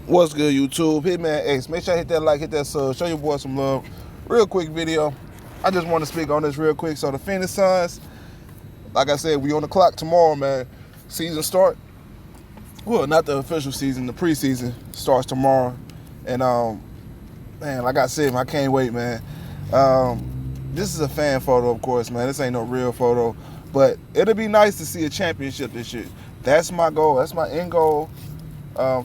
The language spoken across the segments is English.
What's good, YouTube? Hitman Ace. Make sure you hit that like, hit that sub, show your boy some love. Real quick video. I just want to speak on this real quick. So the Phoenix Suns, like I said, we on the clock tomorrow, man. Season start. Well, not the official season, the preseason starts tomorrow. And man, like I said, I can't wait, man. This is a fan photo, of course, man. This ain't no real photo. But it'll be nice to see a championship this year. That's my goal. That's my end goal.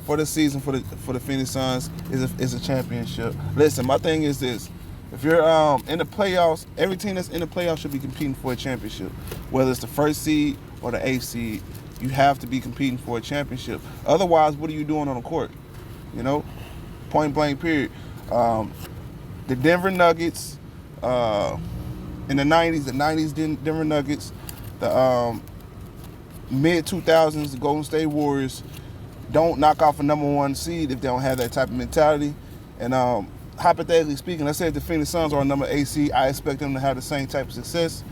For the season for the Phoenix Suns is a championship. Listen, my thing is this: if you're in the playoffs, every team that's in the playoffs should be competing for a championship. Whether it's the first seed or the eighth seed, you have to be competing for a championship. Otherwise, what are you doing on the court? You know, point blank. Period. The Denver Nuggets in the '90s, Denver Nuggets, the mid 2000s, the Golden State Warriors. Don't knock off a number one seed if they don't have that type of mentality. And hypothetically speaking, let's say if the Phoenix Suns are a number 8 seed, I expect them to have the same type of success,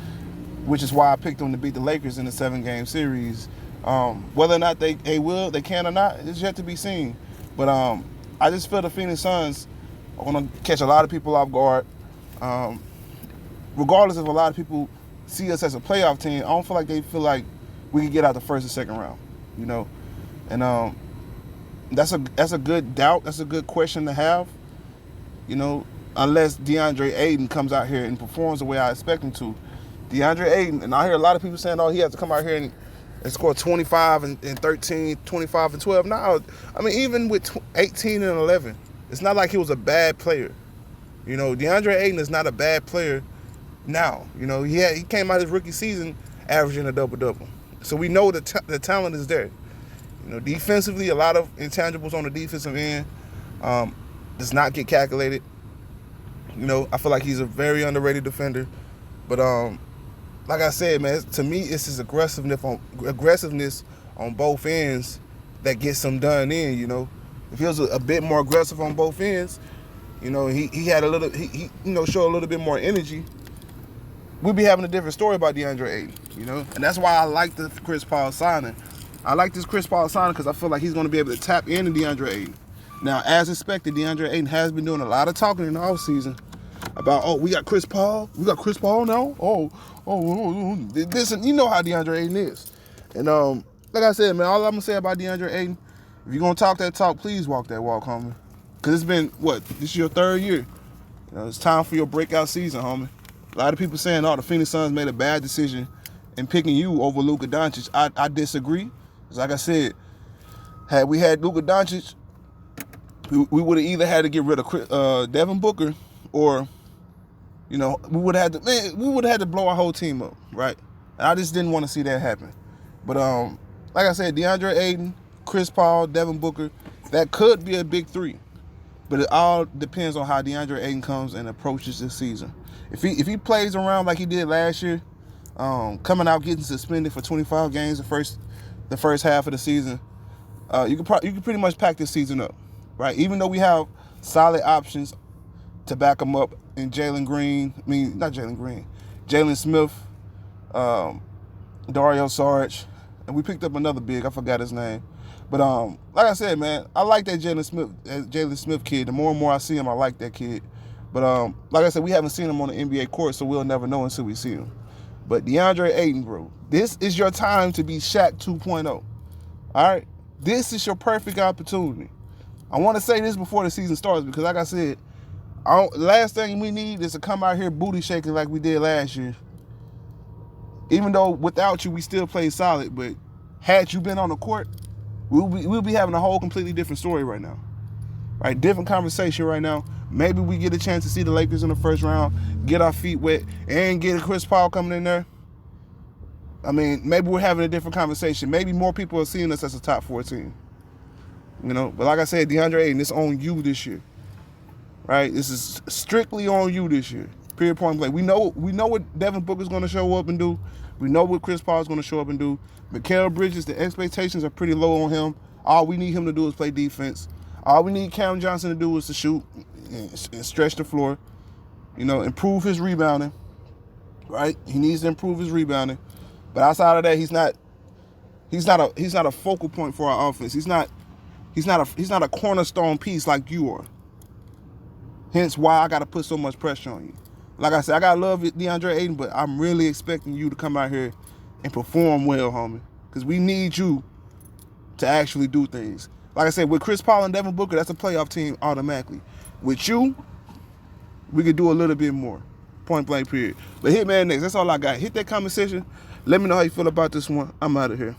which is why I picked them to beat the Lakers in the 7-game series. Whether or not they can or not, it's yet to be seen. But I just feel the Phoenix Suns are going to catch a lot of people off guard. Regardless if a lot of people see us as a playoff team, I don't feel like they feel like we can get out the first or second round, you know. And that's a good doubt. That's a good question to have, you know, unless Deandre Ayton comes out here and performs the way I expect him to. Deandre Ayton, and I hear a lot of people saying, oh, he has to come out here and score 25 and 13, 25 and 12. No, I mean, even with 18 and 11, it's not like he was a bad player. You know, Deandre Ayton is not a bad player now. You know, he came out his rookie season averaging a double-double. So we know the talent is there. You know, defensively, a lot of intangibles on the defensive end does not get calculated. You know, I feel like he's a very underrated defender. But like I said, man, to me, it's his aggressiveness on both ends that gets him done in. You know, if he was a bit more aggressive on both ends, you know, he had a little, he show a little bit more energy, we'd be having a different story about Deandre Ayton. You know, and that's why I like the Chris Paul signing. I like this Chris Paul signing because I feel like he's going to be able to tap into Deandre Ayton. Now, as expected, Deandre Ayton has been doing a lot of talking in the offseason about, oh, we got Chris Paul. We got Chris Paul now? Listen, you know how Deandre Ayton is. And like I said, man, all I'm going to say about Deandre Ayton, if you're going to talk that talk, please walk that walk, homie. Because it's been, this is your third year. You know, it's time for your breakout season, homie. A lot of people saying, oh, the Phoenix Suns made a bad decision in picking you over Luka Doncic. I disagree. Like I said, had we had Luka Doncic, we would have either had to get rid of Devin Booker, or, you know, we would have had to blow our whole team up, right? And I just didn't want to see that happen. But like I said, Deandre Ayton, Chris Paul, Devin Booker, that could be a big three. But it all depends on how Deandre Ayton comes and approaches this season. If he plays around like he did last year, coming out getting suspended for 25 games the first half of the season, you can pretty much pack this season up, right? Even though we have solid options to back him up in Jalen Smith, Dario Saric, and we picked up another big. I forgot his name, but like I said, man, I like that Jalen Smith kid. The more and more I see him, I like that kid. But like I said, we haven't seen him on the NBA court, so we'll never know until we see him. But DeAndre Ayton, bro, this is your time to be Shaq 2.0. All right? This is your perfect opportunity. I want to say this before the season starts because, like I said, last thing we need is to come out here booty shaking like we did last year. Even though without you, we still play solid. But had you been on the court, we'll be having a whole completely different story right now. Right? Different conversation right now. Maybe we get a chance to see the Lakers in the first round, get our feet wet, and get a Chris Paul coming in there. I mean, maybe we're having a different conversation. Maybe more people are seeing us as a top 4 team. You know, but like I said, DeAndre Ayton, it's on you this year. Right? This is strictly on you this year. Period, point blank. We know what Devin Booker's going to show up and do. We know what Chris Paul's going to show up and do. Mikal Bridges, the expectations are pretty low on him. All we need him to do is play defense. All we need Cam Johnson to do is to shoot and stretch the floor. You know, improve his rebounding. Right? He needs to improve his rebounding. But outside of that, he's not a focal point for our offense. He's not He's not a cornerstone piece like you are. Hence why I got to put so much pressure on you. Like I said, I got to love Deandre Ayton, but I'm really expecting you to come out here and perform well, homie. Because we need you to actually do things. Like I said, with Chris Paul and Devin Booker, that's a playoff team automatically. With you, we could do a little bit more. Point blank period. But Hitman next. That's all I got. Hit that comment section. Let me know how you feel about this one. I'm out of here.